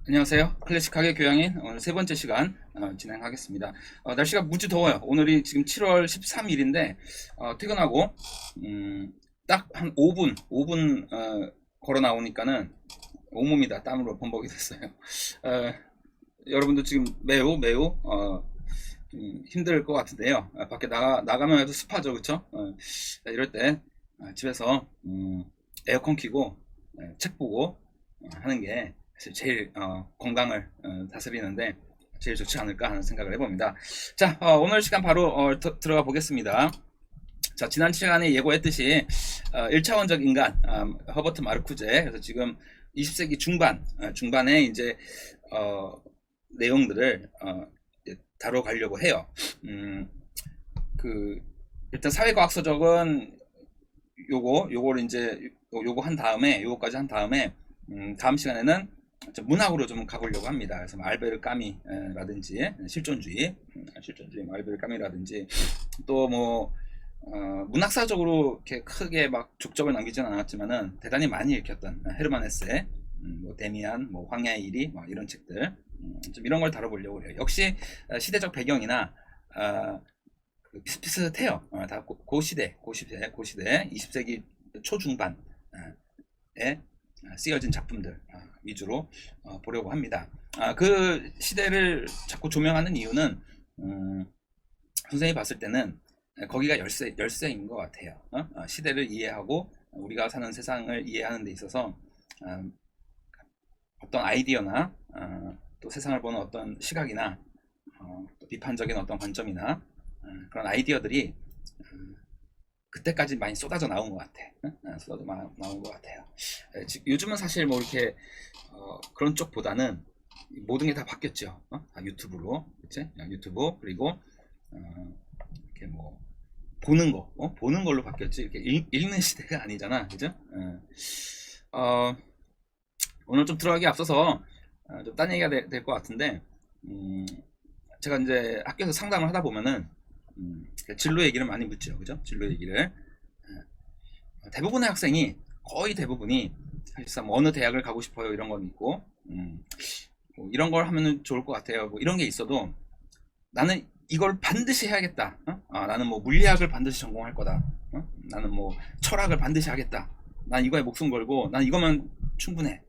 안녕하세요. 클래식 가게 교양인 오늘 세 번째 시간 진행하겠습니다. 날씨가 무지 더워요. 오늘이 지금 7월 13일인데 퇴근하고 딱 한 5분 걸어 나오니까는 온몸이 다 땀으로 범벅이 됐어요. 어, 여러분도 지금 매우 좀 힘들 것 같은데요. 밖에 나가면 해도 습하죠, 그쵸? 이럴 때 집에서 에어컨 켜고 책 보고 하는 게 사실 제일 건강을 다스리는데 제일 좋지 않을까 하는 생각을 해봅니다. 자, 오늘 시간 바로 들어가 보겠습니다. 자, 지난 시간에 예고했듯이 1차원적 인간 허버트 마르쿠제, 그래서 지금 20세기 중반에 이제 내용들을 다뤄가려고 해요. 그 일단 사회과학 서적은 요거를 이제 요거 한 다음에 요거까지 한 다음에 다음 시간에는 문학으로 좀 가보려고 합니다. 그래서 알베르 까미라든지 실존주의 알베르 까미라든지 또 뭐 문학사적으로 이렇게 크게 막 족적을 남기지는 않았지만은 대단히 많이 읽혔던 헤르만 헤세, 뭐 데미안, 뭐 황야의 일이, 뭐 이런 책들 좀 이런 걸 다뤄보려고 해요. 역시 시대적 배경이나 비슷비슷해요. 다 고시대 20세기 초중반에 쓰여진 작품들 위주로 보려고 합니다. 그 시대를 자꾸 조명하는 이유는 선생님이 봤을 때는 거기가 열쇠인 것 같아요. 시대를 이해하고 우리가 사는 세상을 이해하는 데 있어서 어떤 아이디어나 또 세상을 보는 어떤 시각이나 또 비판적인 어떤 관점이나 그런 아이디어들이 그때까지 많이 쏟아져 나온 것 같아. 쏟아져 나온 것 같아요. 요즘은 사실 뭐 이렇게 그런 쪽보다는 모든 게 다 바뀌었죠. 다 유튜브로, 그치? 유튜브 그리고 이렇게 뭐 보는 걸로 바뀌었지. 이렇게 읽는 시대가 아니잖아, 그죠? 오늘 좀 들어가기 앞서서 좀 딴 얘기가 될 것 같은데, 제가 이제 학교에서 상담을 하다 보면은 진로 얘기를 많이 묻죠, 그죠? 진로 얘기를 대부분의 학생이 거의 대부분이 사실상 뭐 어느 대학을 가고 싶어요 이런 건 있고, 뭐 이런 걸 하면은 좋을 것 같아요. 뭐 이런 게 있어도 나는 이걸 반드시 해야겠다. 나는 뭐 물리학을 반드시 전공할 거다. 나는 뭐 철학을 반드시 하겠다. 난 이거에 목숨 걸고 난 이거면 충분해.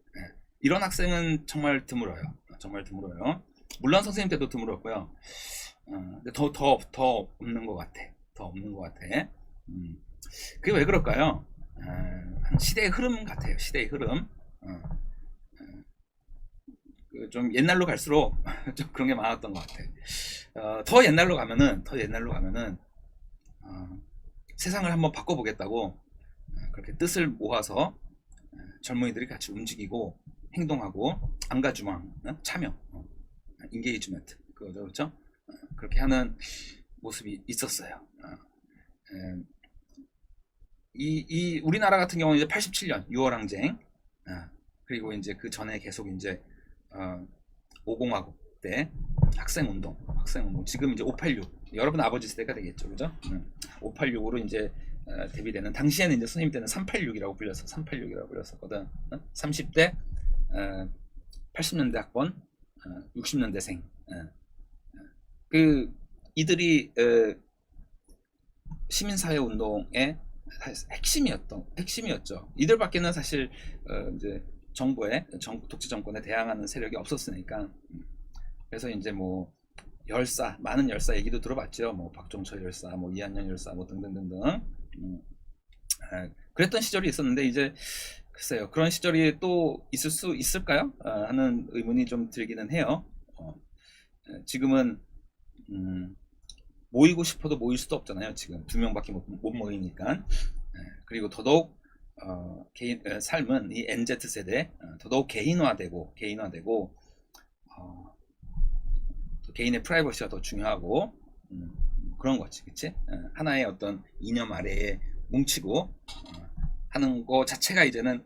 이런 학생은 정말 드물어요. 정말 드물어요. 물론 선생님 때도 드물었고요. 근데 더 없는 것 같아. 더 없는 것 같아. 그게 왜 그럴까요? 시대의 흐름 같아요. 시대의 흐름. 좀 옛날로 갈수록 좀 그런 게 많았던 것 같아. 더 옛날로 가면은 세상을 한번 바꿔보겠다고 그렇게 뜻을 모아서 젊은이들이 같이 움직이고 행동하고 앙가주망, 참여, 인게이지먼트, 그렇죠? 그렇게 하는 모습이 있었어요. 이 우리나라 같은 경우는 이제 87년 6월 항쟁, 그리고 이제 그 전에 계속 이제 5공화국 때 학생운동 지금 이제 586 여러분 아버지 세대가 되겠죠, 그죠? 586으로 이제 대비되는 당시에는 이제 선생님 때는 386이라고 불렸었거든. 30대 80년대 학번 60년대생 그 이들이 시민사회 운동의 핵심이었죠. 이들밖에는 사실 이제 독재 정권에 대항하는 세력이 없었으니까. 그래서 이제 뭐 많은 열사 얘기도 들어봤죠. 뭐 박종철 열사, 뭐 이한영 열사, 뭐 등등등등. 그랬던 시절이 있었는데 이제 글쎄요, 그런 시절이 또 있을 수 있을까요? 하는 의문이 좀 들기는 해요. 지금은 모이고 싶어도 모일 수도 없잖아요. 지금 2명밖에 못 모이니까. 그리고 더더욱 삶은 이 NZ 세대 더더욱 개인화되고 또 개인의 프라이버시가 더 중요하고 그런 거지, 그치? 하나의 어떤 이념 아래에 뭉치고 하는 거 자체가 이제는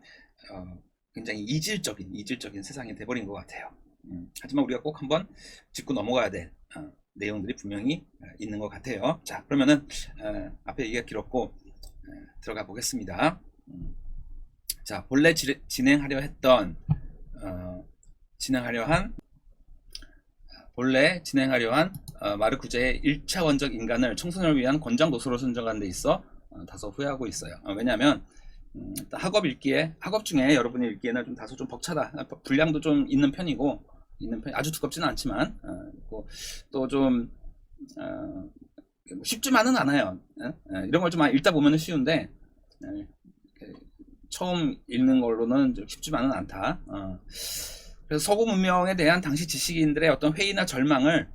굉장히 이질적인 세상이 돼버린 것 같아요. 하지만 우리가 꼭 한번 짚고 넘어가야 될 내용들이 분명히 있는 것 같아요. 자, 그러면은 앞에 얘기가 길었고 들어가 보겠습니다. 자, 본래 진행하려 했던 진행하려 한 마르쿠제의 1차원적 인간을 청소년을 위한 권장 도서로 선정한 데 있어 다소 후회하고 있어요. 왜냐하면 학업 중에 여러분이 읽기에는 좀 다소 좀 벅차다. 분량도 좀 있는 편이고 아주 두껍지는 않지만 또 좀 쉽지만은 않아요. 이런 걸 좀 읽다 보면 쉬운데 처음 읽는 걸로는 좀 쉽지만은 않다. 그래서 서구 문명에 대한 당시 지식인들의 어떤 회의나 절망을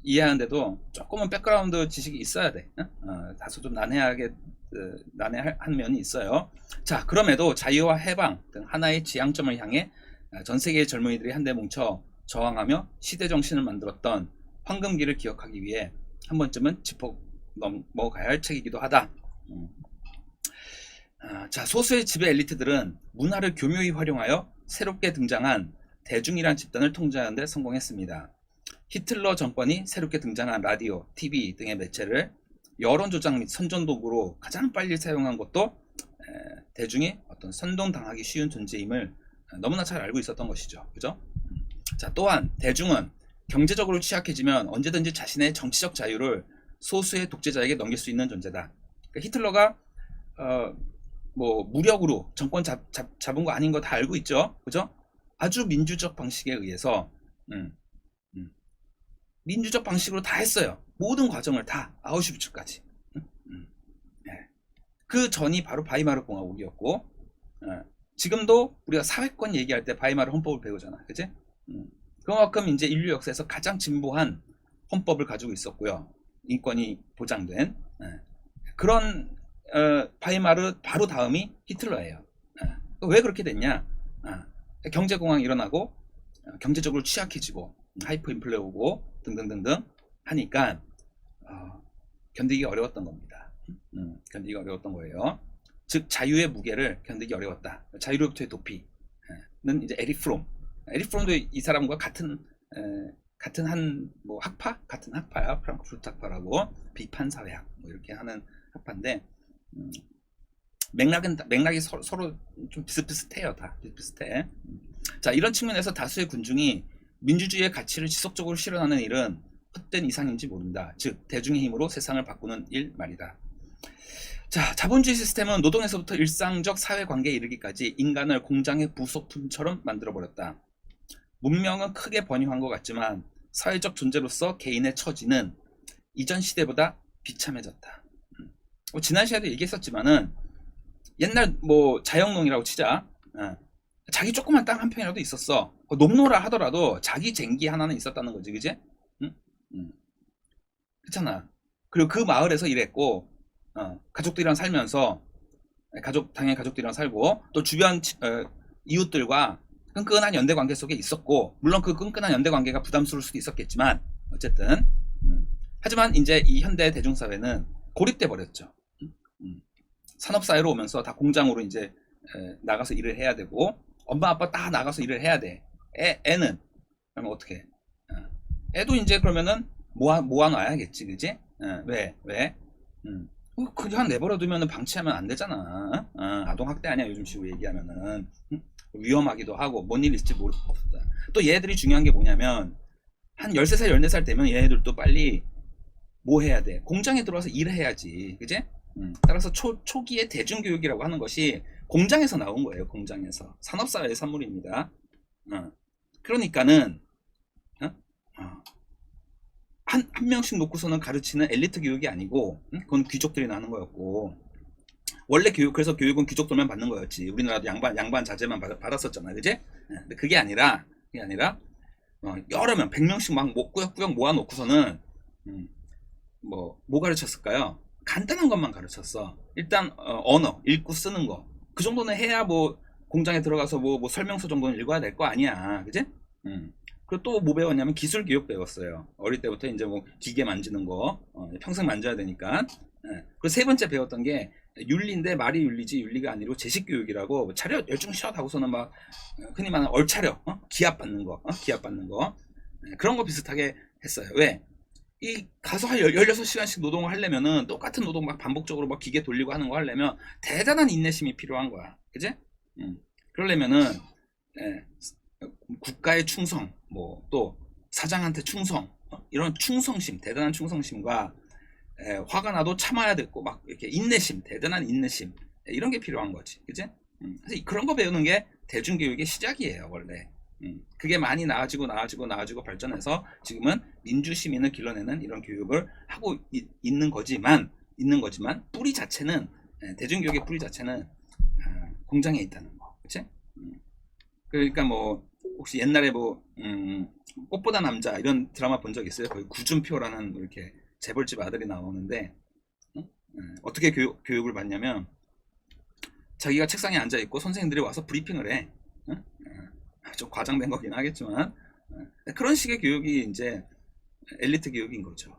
이해하는데도 조금은 백그라운드 지식이 있어야 돼. 다소 좀 난해한 면이 있어요. 자, 그럼에도 자유와 해방 등 하나의 지향점을 향해 전 세계의 젊은이들이 한데 뭉쳐 저항하며 시대 정신을 만들었던 황금기를 기억하기 위해 한 번쯤은 짚어 넘어가야 할 책이기도 하다. 자, 소수의 지배 엘리트들은 문화를 교묘히 활용하여 새롭게 등장한 대중이란 집단을 통제하는 데 성공했습니다. 히틀러 정권이 새롭게 등장한 라디오, TV 등의 매체를 여론 조작 및 선전 도구로 가장 빨리 사용한 것도 대중이 어떤 선동당하기 쉬운 존재임을 너무나 잘 알고 있었던 것이죠. 그죠? 자, 또한 대중은 경제적으로 취약해지면 언제든지 자신의 정치적 자유를 소수의 독재자에게 넘길 수 있는 존재다. 그러니까 히틀러가 뭐 무력으로 정권 잡은 거 아닌 거 다 알고 있죠. 그죠? 아주 민주적 방식에 의해서 민주적 방식으로 다 했어요. 모든 과정을 다 아우슈비츠까지. 네. 그 전이 바로 바이마르 공화국이었고 지금도 우리가 사회권 얘기할 때 바이마르 헌법을 배우잖아. 그치? 그만큼 이제 인류 역사에서 가장 진보한 헌법을 가지고 있었고요. 인권이 보장된 그런 바이마르 바로 다음이 히틀러예요. 왜 그렇게 됐냐? 경제공황이 일어나고 경제적으로 취약해지고 하이퍼 인플레 오고 등등등등 하니까 견디기 어려웠던 겁니다. 견디기 어려웠던 거예요. 즉 자유의 무게를 견디기 어려웠다. 자유로부터의 도피는 이제 에릭 프롬도 이 사람과 같은 한 뭐 같은 학파야. 프랑크푸르트 학파라고 비판사회학 뭐 이렇게 하는 학파인데 맥락이 서로 좀 비슷비슷해요. 다 비슷비슷해. 자, 이런 측면에서 다수의 군중이 민주주의의 가치를 지속적으로 실현하는 일은 헛된 이상인지 모른다. 즉 대중의 힘으로 세상을 바꾸는 일 말이다. 자, 자본주의 시스템은 노동에서부터 일상적 사회관계에 이르기까지 인간을 공장의 부속품처럼 만들어버렸다. 문명은 크게 번영한 것 같지만 사회적 존재로서 개인의 처지는 이전 시대보다 비참해졌다. 지난 시간에도 얘기했었지만은 옛날 뭐 자영농이라고 치자. 자기 조그만 땅 한 평이라도 있었어. 농노라 하더라도 자기 쟁기 하나는 있었다는 거지, 그지? 그렇잖아. 그리고 그 마을에서 일했고, 가족들이랑 살면서 당연히 가족들이랑 살고 또 주변 이웃들과 끈끈한 연대 관계 속에 있었고, 물론 그 끈끈한 연대 관계가 부담스러울 수도 있었겠지만 어쨌든 하지만 이제 이 현대 대중사회는 고립돼 버렸죠. 산업사회로 오면서 다 공장으로 이제 나가서 일을 해야 되고 엄마 아빠 다 나가서 일을 해야 돼. 애는 그러면 어떻게? 애도 이제 그러면은 모아놔야겠지, 그지? 왜? 그냥 내버려두면은 방치하면 안 되잖아. 아동학대 아니야 요즘 식으로 얘기하면은. 위험하기도 하고 뭔 일 있을지 모르겠다. 또 얘들이 중요한 게 뭐냐면 한 13살 14살 되면 얘네들도 빨리 뭐 해야 돼? 공장에 들어와서 일해야지, 그지? 따라서 초기의 대중교육이라고 하는 것이 공장에서 나온 거예요. 공장에서. 산업사회의 산물입니다. 그러니까는 한 명씩 놓고서는 가르치는 엘리트 교육이 아니고 그건 귀족들이 나는 거였고 원래 그래서 교육은 귀족들만 받는 거였지. 우리나라도 양반 자제만 받았었잖아, 그지? 근데 그게 아니라 여러 명 100명씩 막 꾸역꾸역 모아놓고서는 뭐 가르쳤을까요? 간단한 것만 가르쳤어. 일단 언어 읽고 쓰는 거 그 정도는 해야 뭐 공장에 들어가서 뭐 설명서 정도는 읽어야 될 거 아니야, 그지? 그리고 또 뭐 배웠냐면 기술 교육 배웠어요. 어릴 때부터 이제 뭐 기계 만지는 거 평생 만져야 되니까. 그리고 세 번째 배웠던 게 윤리인데 말이 윤리지 윤리가 아니고 제식 교육이라고 차렷 열중시켜 하고서는 막 흔히 말하는 얼차려 기합 받는 거 그런 거 비슷하게 했어요. 왜? 이 가서 한 16시간씩 노동을 하려면은 똑같은 노동 막 반복적으로 막 기계 돌리고 하는 거 하려면 대단한 인내심이 필요한 거야. 그지? 그러려면은 국가의 충성, 또 사장한테 충성, 이런 충성심, 대단한 충성심과 화가 나도 참아야 되고 막 이렇게 인내심, 대단한 인내심, 이런 게 필요한 거지, 그지? 그래서 그런 거 배우는 게 대중교육의 시작이에요, 원래. 그게 많이 나아지고 발전해서 지금은 민주시민을 길러내는 이런 교육을 하고 있는 거지만 뿌리 자체는, 대중교육의 뿌리 자체는 공장에 있다는 거, 그치? 그러니까 뭐 혹시 옛날에 꽃보다 남자 이런 드라마 본 적 있어요? 거기 구준표라는 이렇게 재벌집 아들이 나오는데, 어떻게 교육을 받냐면 자기가 책상에 앉아 있고 선생님들이 와서 브리핑을 해. 좀 과장된 거긴 하겠지만, 그런 식의 교육이 이제 엘리트 교육인 거죠.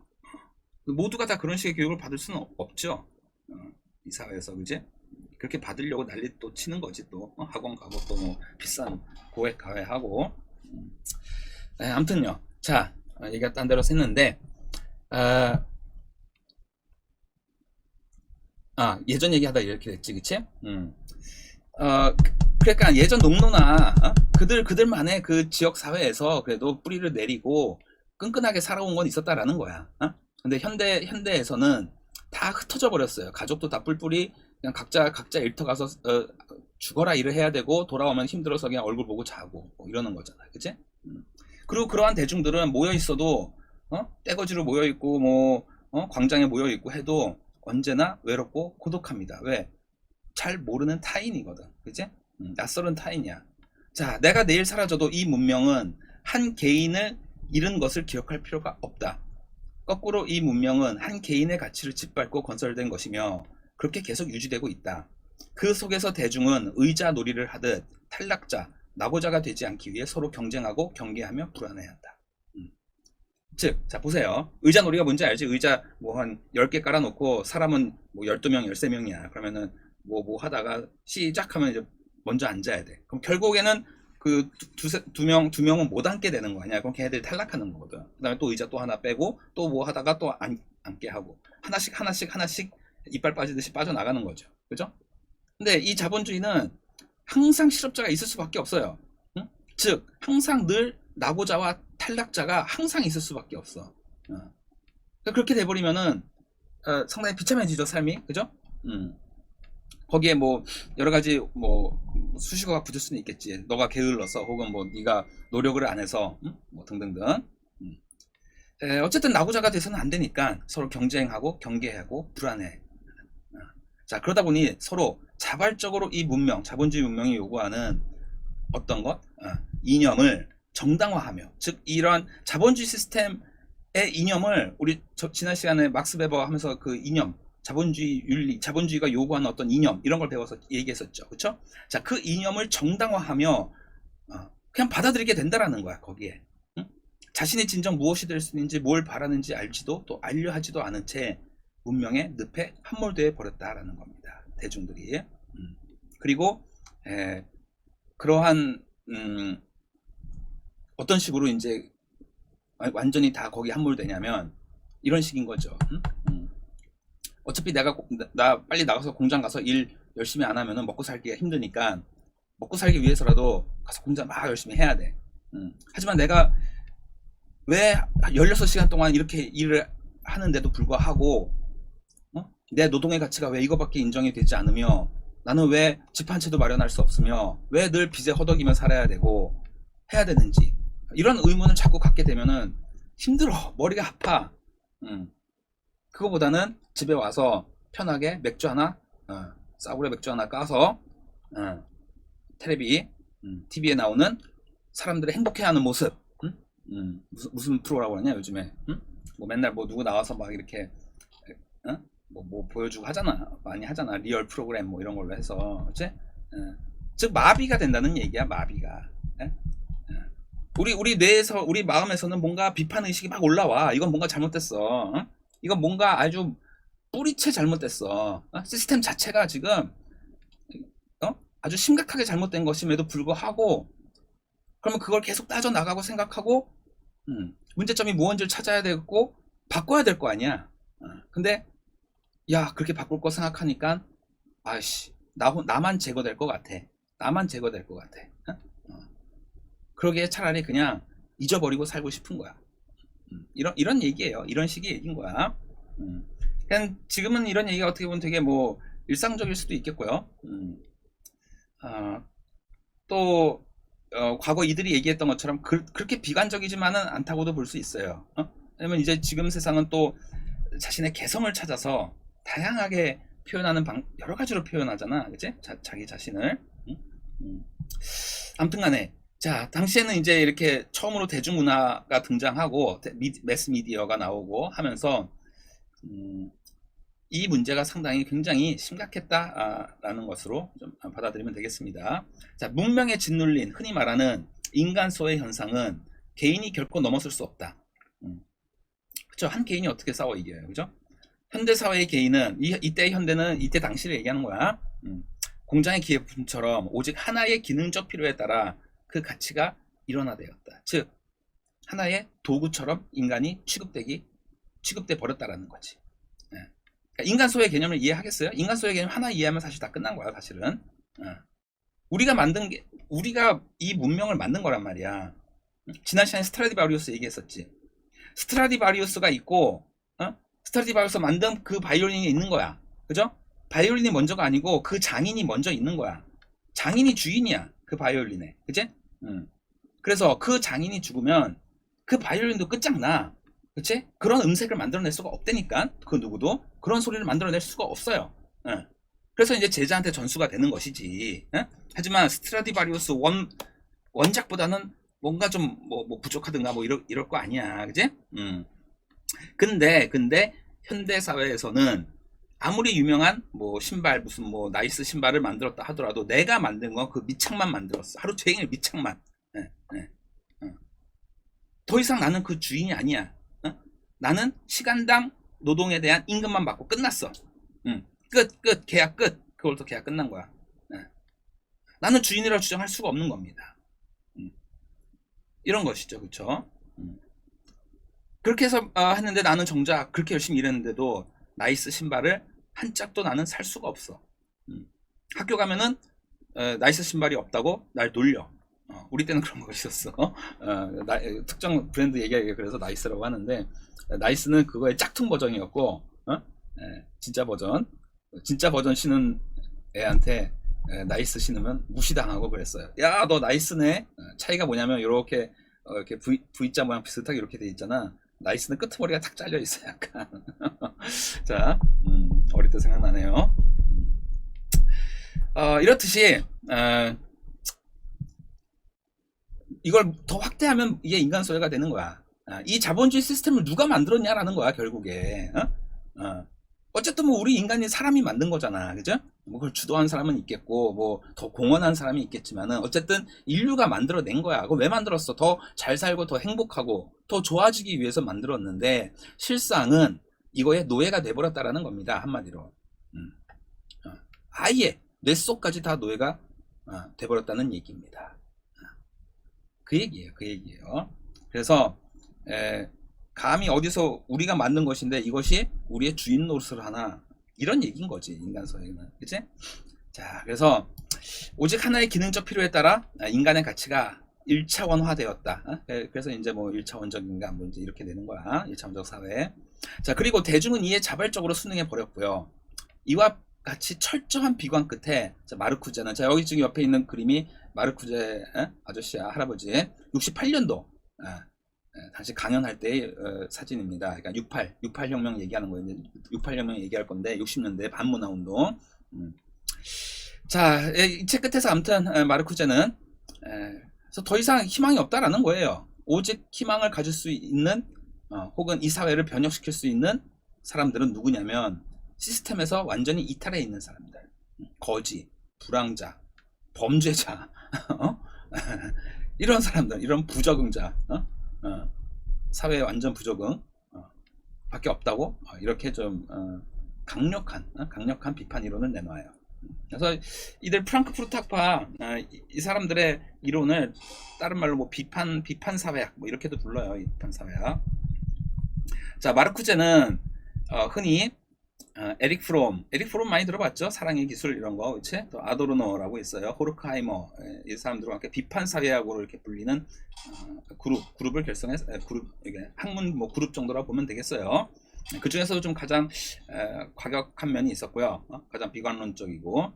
모두가 다 그런 식의 교육을 받을 수는 없죠. 이 사회에서, 그지? 그렇게 받으려고 난리 또 치는 거지. 또 학원 가고 또 뭐 비싼 고액 가해하고. 아무튼요. 자, 얘기가 딴 데로 샜는데, 예전 얘기하다 이렇게 됐지, 그치? 그러니까 예전 농노나 그들만의 그 지역 사회에서 그래도 뿌리를 내리고 끈끈하게 살아온 건 있었다라는 거야. 근데 현대에서는 다 흩어져 버렸어요. 가족도 다 뿔뿔이 그냥 각자 일터 가서 죽어라 일을 해야 되고 돌아오면 힘들어서 그냥 얼굴 보고 자고 뭐 이러는 거잖아, 그치? 그리고 그러한 대중들은 모여 있어도 떼거지로 모여 있고 광장에 모여 있고 해도 언제나 외롭고 고독합니다. 왜? 잘 모르는 타인이거든, 그치? 낯설은 타인이야. 자, 내가 내일 사라져도 이 문명은 한 개인을 잃은 것을 기억할 필요가 없다. 거꾸로 이 문명은 한 개인의 가치를 짓밟고 건설된 것이며 그렇게 계속 유지되고 있다. 그 속에서 대중은 의자 놀이를 하듯 탈락자, 낙오자가 되지 않기 위해 서로 경쟁하고 경계하며 불안해한다. 즉, 자 보세요. 의자 놀이가 뭔지 알지? 의자 한 10개 깔아놓고 사람은 12명, 13명이야. 그러면은 뭐 하다가 시작하면 이제 먼저 앉아야 돼. 그럼 결국에는 그 두 명은 못 앉게 되는 거 아니야. 그럼 걔네들이 탈락하는 거거든. 그 다음에 또 의자 또 하나 빼고 또 뭐 하다가 또 앉게 하고 하나씩 이빨 빠지듯이 빠져나가는 거죠. 그죠? 근데 이 자본주의는 항상 실업자가 있을 수밖에 없어요. 응? 즉 항상 늘 낙오자와 탈락자가 항상 있을 수밖에 없어. 그렇게 돼버리면은 상당히 비참해지죠, 삶이. 그죠? 거기에 여러 가지 수식어가 붙을 수는 있겠지. 너가 게을러서 혹은 네가 노력을 안 해서 등등등. 어쨌든 낙오자가 돼서는 안 되니까 서로 경쟁하고 경계하고 불안해. 자, 그러다 보니 서로 자발적으로 이 문명, 자본주의 문명이 요구하는 어떤 것? 이념을 정당화하며, 즉 이러한 자본주의 시스템의 이념을 우리 지난 시간에 막스 베버 하면서 그 이념, 자본주의 윤리, 자본주의가 요구하는 어떤 이념 이런 걸 배워서 얘기했었죠. 그렇죠? 자, 그 이념을 정당화하며 그냥 받아들이게 된다라는 거야, 거기에. 응? 자신이 진정 무엇이 될 수 있는지 뭘 바라는지 알지도 또 알려하지도 않은 채 문명의 늪에 함몰되어 버렸다라는 겁니다. 대중들이. 그리고 그러한 어떤 식으로 이제 완전히 다 거기 함몰되냐면 이런 식인 거죠. 어차피 나 빨리 나가서 공장 가서 일 열심히 안 하면은 먹고 살기가 힘드니까 먹고 살기 위해서라도 가서 공장 막 열심히 해야 돼. 하지만 내가 왜 16시간 동안 이렇게 일을 하는데도 불구하고 내 노동의 가치가 왜 이거밖에 인정이 되지 않으며 나는 왜 집 한 채도 마련할 수 없으며 왜 늘 빚에 허덕이며 살아야 되고 해야 되는지, 이런 의문을 자꾸 갖게 되면은 힘들어, 머리가 아파. 그거보다는 집에 와서 편하게 맥주 하나, 싸구려 맥주 하나 까서 텔레비, TV에 나오는 사람들의 행복해하는 모습, 무슨 프로라고 그러냐 요즘에, 맨날 누구 나와서 막 이렇게 보여주고 하잖아, 많이 하잖아, 리얼 프로그램 이런 걸로 해서, 그치? 즉 마비가 된다는 얘기야, 마비가. 우리 뇌에서, 우리 마음에서는 뭔가 비판 의식이 막 올라와. 이건 뭔가 잘못됐어. 이건 뭔가 아주 뿌리채 잘못됐어. 시스템 자체가 지금 아주 심각하게 잘못된 것임에도 불구하고, 그러면 그걸 계속 따져나가고 생각하고 문제점이 무언지를 찾아야 되고 바꿔야 될 거 아니야. 근데 야, 그렇게 바꿀 거 생각하니까 아이씨, 나만 제거될 것 같아. 나만 제거될 것 같아. 그러기에 차라리 그냥 잊어버리고 살고 싶은 거야. 이런 얘기예요. 이런 식의 얘기인 거야. 그냥 지금은 이런 얘기가 어떻게 보면 되게 뭐 일상적일 수도 있겠고요. 또 과거 이들이 얘기했던 것처럼 그렇게 비관적이지만은 않다고도 볼 수 있어요. 왜냐면 이제 지금 세상은 또 자신의 개성을 찾아서 다양하게 표현하는 여러 가지로 표현하잖아, 그치? 자기 자신을. 아무튼간에 자, 당시에는 이제 이렇게 처음으로 대중문화가 등장하고 매스 미디어가 나오고 하면서 이 문제가 상당히 굉장히 심각했다라는 것으로 좀 받아들이면 되겠습니다. 자, 문명에 짓눌린 흔히 말하는 인간 소외 현상은 개인이 결코 넘어설 수 없다. 그쵸? 한 개인이 어떻게 싸워 이겨요, 그죠? 현대 사회의 개인은 이때 현대는 이때 당시를 얘기하는 거야. 공장의 기계품처럼 오직 하나의 기능적 필요에 따라 그 가치가 일원화되었다. 즉 하나의 도구처럼 인간이 취급돼 버렸다라는 거지. 그러니까 인간 소외 개념을 이해하겠어요? 인간 소외 개념 하나 이해하면 사실 다 끝난 거야, 사실은. 우리가 이 문명을 만든 거란 말이야. 지난 시간에 스트라디바리우스 얘기했었지. 스트라디바리우스가 있고, 스트라디바리우스 만든 그 바이올린이 있는 거야. 그죠? 바이올린이 먼저가 아니고 그 장인이 먼저 있는 거야. 장인이 주인이야, 그 바이올린에. 그치? 그래서 그 장인이 죽으면 그 바이올린도 끝장나. 그치? 그런 음색을 만들어낼 수가 없다니까. 그 누구도 그런 소리를 만들어낼 수가 없어요. 그래서 이제 제자한테 전수가 되는 것이지. 하지만 스트라디바리우스 원작보다는 뭔가 좀 뭐 부족하든가 뭐 이럴 거 아니야, 그치? 근데 현대 사회에서는 아무리 유명한 뭐 신발 무슨 뭐 나이스 신발을 만들었다 하더라도 내가 만든 건 그 밑창만 만들었어. 하루 종일 밑창만. 더 이상 나는 그 주인이 아니야. 나는 시간당 노동에 대한 임금만 받고 끝났어. 끝 계약 끝. 그걸로 계약 끝난 거야. 나는 주인이라고 주장할 수가 없는 겁니다. 이런 것이죠, 그렇죠? 그렇게 해서 했는데 나는 정작 그렇게 열심히 일했는데도 나이스 신발을 한 짝도 나는 살 수가 없어. 학교 가면은 나이스 신발이 없다고 날 놀려. 우리 때는 그런 거 있었어. 특정 브랜드 얘기하기가 그래서 나이스라고 하는데 나이스는 그거의 짝퉁 버전이었고 진짜 버전 신은 애한테 나이스 신으면 무시당하고 그랬어요. 야, 너 나이스네. 차이가 뭐냐면 이렇게 V자 모양 비슷하게 이렇게 돼 있잖아. 나이스는 끄트머리가 탁 잘려 있어, 약간. 자, 어릴 때 생각나네요. 이렇듯이 이걸 더 확대하면 이게 인간 소외가 되는 거야. 이 자본주의 시스템을 누가 만들었냐라는 거야, 결국에. 어쨌든 뭐 우리 인간이 사람이 만든 거잖아, 그죠? 뭐 그걸 주도한 사람은 있겠고 뭐 더 공헌한 사람이 있겠지만은 어쨌든 인류가 만들어낸 거야. 그거 왜 만들었어? 더 잘 살고 더 행복하고 더 좋아지기 위해서 만들었는데 실상은 이거에 노예가 돼버렸다라는 겁니다, 한마디로. 아예 뇌 속까지 다 노예가 돼버렸다는 얘기입니다. 그 얘기예요. 그래서 감히 어디서 우리가 만든 것인데 이것이 우리의 주인 노릇을 하나, 이런 얘기인 거지, 인간 소외는. 그치? 자, 그래서 오직 하나의 기능적 필요에 따라 인간의 가치가 1차원화 되었다. 그래서 이제 뭐 1차원적 인간 뭐 이제 이렇게 되는 거야, 1차원적 사회. 자, 그리고 대중은 이에 자발적으로 순응해 버렸고요. 이와 같이 철저한 비관 끝에 마르쿠제는, 자, 여기 지금 옆에 있는 그림이 마르쿠제 아저씨야, 할아버지 68년도 당시 강연할 때의 사진입니다. 그러니까 68 혁명 얘기하는 거예요. 68 혁명 얘기할 건데 60년대 반문화 운동. 자, 이 책 끝에서 아무튼 마르쿠제는 그래서 더 이상 희망이 없다라는 거예요. 오직 희망을 가질 수 있는 혹은 이 사회를 변혁시킬 수 있는 사람들은 누구냐면 시스템에서 완전히 이탈해 있는 사람들, 거지, 불황자, 범죄자, 이런 사람들, 이런 부적응자, 사회의 완전 부적응 밖에 없다고 이렇게 좀 강력한 비판 이론을 내놔요. 그래서 이들 프랑크푸르트 학파 이 사람들의 이론을 다른 말로 뭐 비판 사회학 뭐 이렇게도 불러요. 비판 사회학. 자, 마르쿠제는 흔히 에릭 프롬 많이 들어봤죠? 사랑의 기술 이런 거, 그치? 또 아도르노라고 있어요. 호르크하이머, 이 사람들과 함께 비판 사회학으로 이렇게 불리는 그룹을 결성해서 그룹 이게 학문 뭐 그룹 정도라고 보면 되겠어요. 그 중에서도 좀 가장 과격한 면이 있었고요. 가장 비관론적이고.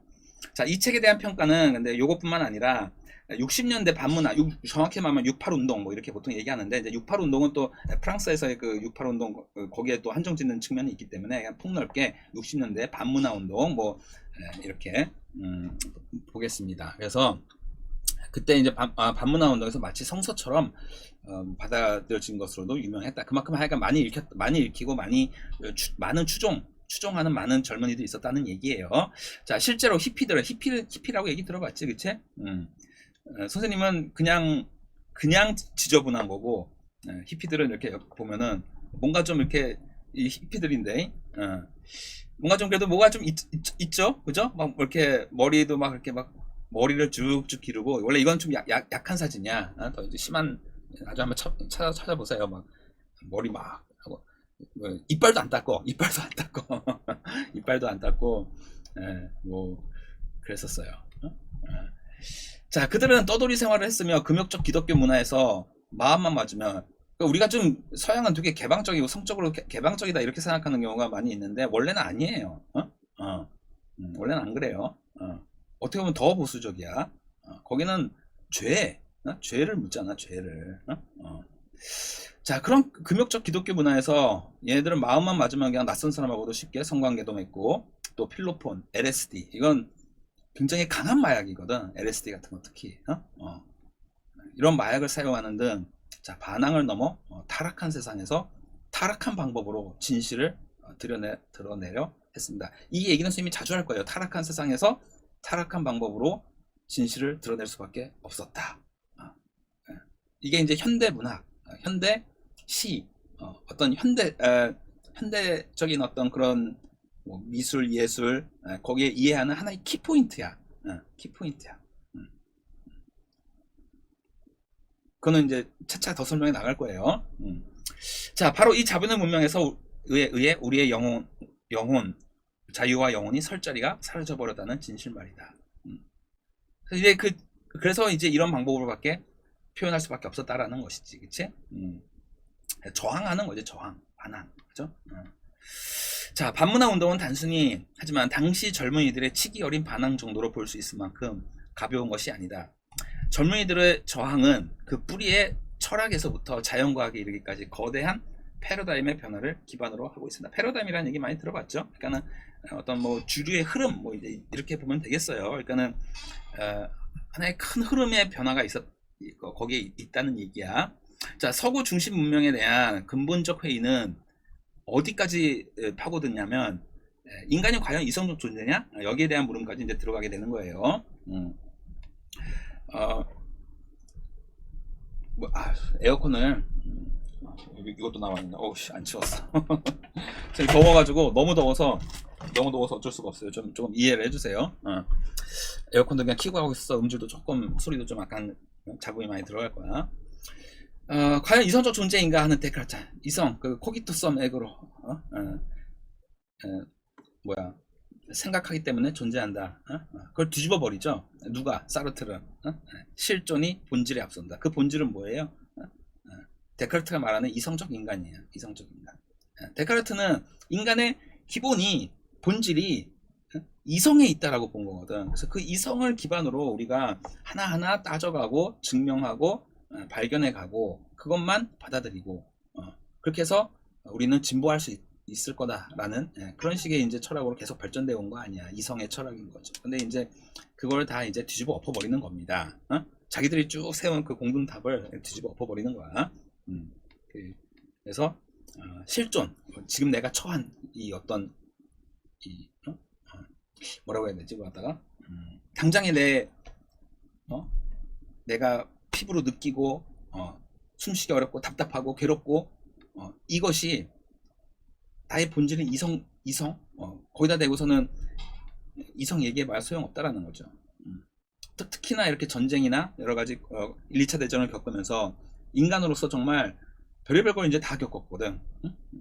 자, 이 책에 대한 평가는 근데 요것뿐만 아니라 60년대 반문화, 정확히 말하면 68 운동 뭐 이렇게 보통 얘기하는데 이제 68 운동은 또 프랑스에서의 그 68 운동 거기에 또 한정짓는 측면이 있기 때문에 그냥 폭넓게 60년대 반문화 운동 뭐 이렇게 보겠습니다. 그래서 그때 이제 반문화 운동에서 마치 성서처럼 받아들여진 것으로도 유명했다. 그만큼 하여간 많이 읽히고 많은 추종하는 많은 젊은이들이 있었다는 얘기예요. 자, 실제로 히피라고 얘기 들어봤지, 그치? 선생님은 그냥 지저분한 거고, 히피들은 이렇게 보면은 뭔가 좀 이렇게 이 히피들인데, 뭔가 좀 그래도 뭐가 좀 있죠, 그죠? 막 이렇게 머리도 막 이렇게 막 머리를 쭉쭉 기르고, 원래 이건 좀 약한 사진이야. 더 이제 심한 아주 한번 찾아보세요. 막 머리 막 하고 이빨도 안 닦고 이빨도 안 닦고 뭐 그랬었어요. 자, 그들은 떠돌이 생활을 했으며 금욕적 기독교 문화에서 마음만 맞으면 우리가 좀 서양은 되게 개방적이고 성적으로 개방적이다 이렇게 생각하는 경우가 많이 있는데 원래는 아니에요. 원래는 안 그래요. 어떻게 보면 더 보수적이야. 거기는 죄를 묻잖아, 죄를. 자, 그런 금욕적 기독교 문화에서 얘네들은 마음만 맞으면 그냥 낯선 사람하고도 쉽게 성관계도 맺고, 또 필로폰, LSD 이건 굉장히 강한 마약이거든. LSD 같은 거 특히 이런 마약을 사용하는 등 자, 반항을 넘어 타락한 세상에서 타락한 방법으로 진실을 드러내려 했습니다. 이 얘기는 선생님이 자주 할 거예요. 타락한 세상에서 타락한 방법으로 진실을 드러낼 수밖에 없었다. 이게 이제 현대 문학, 현대 시, 어떤 현대적인 어떤 그런 뭐 미술, 예술, 거기에 이해하는 하나의 키포인트야. 키포인트야. 그거는 이제 차차 더 설명해 나갈 거예요. 자, 바로 이 자본의 문명에서 의해 우리의 영혼, 자유와 영혼이 설 자리가 사라져 버렸다는 진실 말이다. 이제 그래서 이제 이런 방법으로밖에 표현할 수밖에 없었다라는 것이지, 그치? 저항하는 거지, 반항, 그죠? 자, 반문화 운동은 단순히 하지만 당시 젊은이들의 치기 어린 반항 정도로 볼 수 있을 만큼 가벼운 것이 아니다. 젊은이들의 저항은 그 뿌리의 철학에서부터 자연과학에 이르기까지 거대한 패러다임의 변화를 기반으로 하고 있습니다. 패러다임이라는 얘기 많이 들어봤죠? 그러니까는 어떤 뭐 주류의 흐름, 뭐 이제 이렇게 보면 되겠어요. 그러니까는 하나의 큰 흐름의 변화가 거기에 있다는 얘기야. 자, 서구 중심 문명에 대한 근본적 회의는 어디까지 파고드냐면 인간이 과연 이성적 존재냐? 여기에 대한 물음까지 이제 들어가게 되는 거예요. 에어컨을 이것도 나왔는데 어우씨 안 치웠어. 지금 더워가지고 너무 더워서 어쩔 수가 없어요. 조금 이해를 해주세요. 에어컨도 그냥 켜고 하고 있어. 음질도 조금 소리도 좀 약간 자국이 많이 들어갈 거야. 과연 이성적 존재인가 하는 데카르트. 이성, 그 코기투 썸 에그로 생각하기 때문에 존재한다. 그걸 뒤집어 버리죠. 누가? 사르트르. 실존이 본질에 앞선다. 그 본질은 뭐예요? 데카르트가 말하는 이성적 인간이에요. 이성적 인간. 데카르트는 인간의 기본이 본질이 이성에 있다라고 본 거거든. 그래서 그 이성을 기반으로 우리가 하나하나 따져가고 증명하고 발견해가고 그것만 받아들이고 그렇게 해서 우리는 진보할 수 있을 거다라는 그런 식의 이제 철학으로 계속 발전되어 온 거 아니야. 이성의 철학인 거죠. 근데 이제 그걸 다 이제 뒤집어 엎어버리는 겁니다. 자기들이 쭉 세운 그 공든탑을 뒤집어 엎어버리는 거야. 그래서 실존, 지금 내가 처한 이 어떤 뭐라고 해야 되지? 그러다가 당장에 내가 피부로 느끼고 숨쉬기 어렵고 답답하고 괴롭고 이것이 나의 본질은 이성 거기다 대고서는 이성 얘기해봐야 소용없다라는 거죠. 특히나 이렇게 전쟁이나 여러 가지 1, 2차 대전을 겪으면서 인간으로서 정말 별의별 걸 이제 다 겪었거든.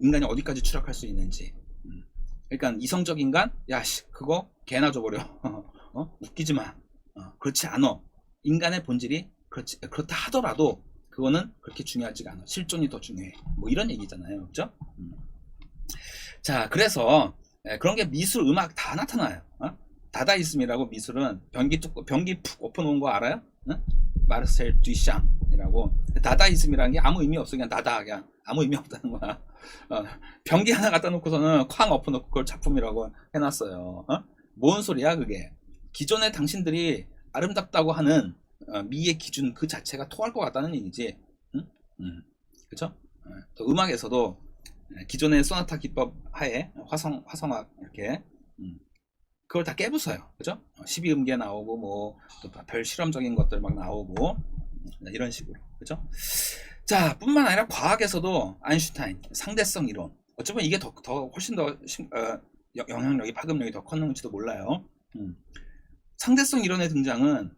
인간이 어디까지 추락할 수 있는지. 그러니까 이성적 인간, 야씨 그거 개나 줘버려. 웃기지 마. 그렇지 않아. 인간의 본질이 그렇다 하더라도 그거는 그렇게 중요하지가 않아. 실존이 더 중요해. 뭐 이런 얘기잖아요, 그죠? 자, 그래서 그런 게 미술, 음악 다 나타나요. 다다이즘이라고 미술은 변기 푹 엎어놓은 거 알아요? 마르셀 듀샹이라고. 다다이즘이라는 게 아무 의미 없어. 그냥 그냥 아무 의미 없다는 거야. 변기 하나 갖다 놓고서는 쾅 엎어놓고 그걸 작품이라고 해놨어요. 뭔 소리야 그게? 기존에 당신들이 아름답다고 하는 미의 기준 그 자체가 토할 것 같다는 얘기지. 그쵸? 또 음악에서도 기존의 소나타 기법 하에 화성악 이렇게 그걸 다 깨부숴요. 그죠? 12음계 나오고 뭐 또 별 실험적인 것들 막 나오고 이런 식으로. 그죠? 자, 뿐만 아니라 과학에서도 아인슈타인 상대성 이론. 어쩌면 이게 더 훨씬 더 영향력이 파급력이 더 컸는지도 몰라요. 상대성 이론의 등장은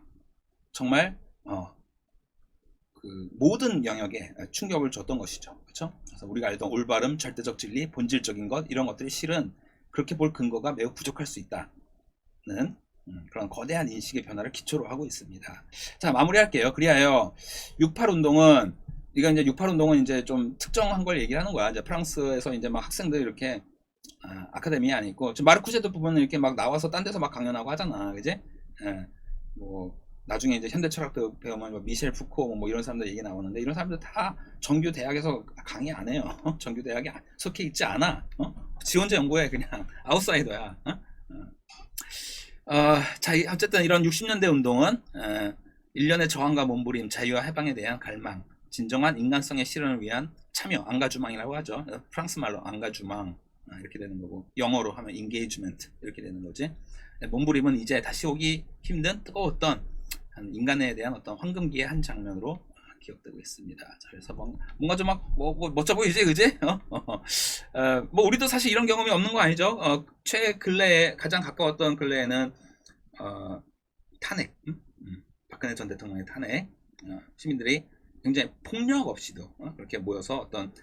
정말 그 모든 영역에 충격을 줬던 것이죠. 그렇죠? 그래서 우리가 알던 올바름, 절대적 진리, 본질적인 것 이런 것들이 실은 그렇게 볼 근거가 매우 부족할 수 있다는 그런 거대한 인식의 변화를 기초로 하고 있습니다. 자, 마무리할게요. 그리하여 68 운동은 이제 68 운동은 이제 좀 특정한 걸 얘기를 하는 거야. 이제 프랑스에서 이제 막 학생들 이렇게 아카데미 아니고 지금 마르쿠제도 보면 이렇게 막 나와서 딴 데서 막 강연하고 하잖아, 그지? 뭐 나중에 이제 현대 철학도 배우면 뭐 미셸 푸코 뭐 이런 사람들 얘기 나오는데 이런 사람들 다 정규 대학에서 강의 안 해요. 정규 대학에 속해 있지 않아. 지 혼자 연구해. 그냥 아웃사이더야. 자, 어쨌든 이런 60년대 운동은 일련의 저항과 몸부림, 자유와 해방에 대한 갈망, 진정한 인간성의 실현을 위한 참여, 앙가주망이라고 하죠. 프랑스 말로 앙가주망 이렇게 되는 거고, 영어로 하면 인게이지먼트 이렇게 되는 거지. 몸부림은 이제 다시 오기 힘든 뜨거웠던 인간에 대한 어떤 황금기의 한 장면으로 기억되고 있습니다. 자, 그래서 뭔가 좀 막 멋져 보이지, 그지? 뭐 우리도 사실 이런 경험이 없는 거 아니죠? 최근래에 가장 가까웠던 근래에는 탄핵, 박근혜 전 대통령의 탄핵, 시민들이 굉장히 폭력 없이도 그렇게 모여서 어떤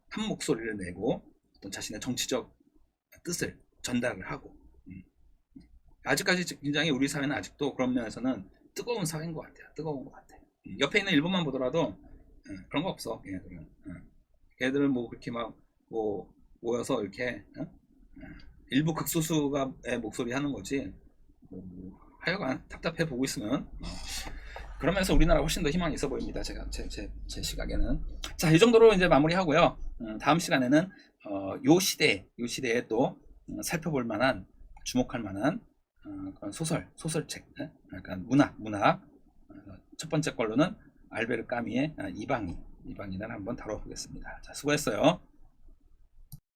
한 목소리를 내고 어떤 자신의 정치적 뜻을 전달을 하고, 아직까지 굉장히 우리 사회는 아직도 그런 면에서는 뜨거운 사회인 것 같아요. 뜨거운 것 같아요. 옆에 있는 일본만 보더라도 그런 거 없어. 걔네들은 걔네들은 뭐 그렇게 막 뭐 모여서 이렇게 일부 극소수가의 목소리 하는 거지. 뭐 하여간 답답해 보고 있으면 그러면서 우리나라 훨씬 더 희망이 있어 보입니다. 제가 제 시각에는. 자, 이 정도로 이제 마무리하고요. 다음 시간에는 요 시대에 또 살펴볼 만한, 주목할 만한 그런 소설책, 약간 문학. 첫 번째 걸로는 알베르 까미의 이방인을 한번 다뤄보겠습니다. 자, 수고했어요.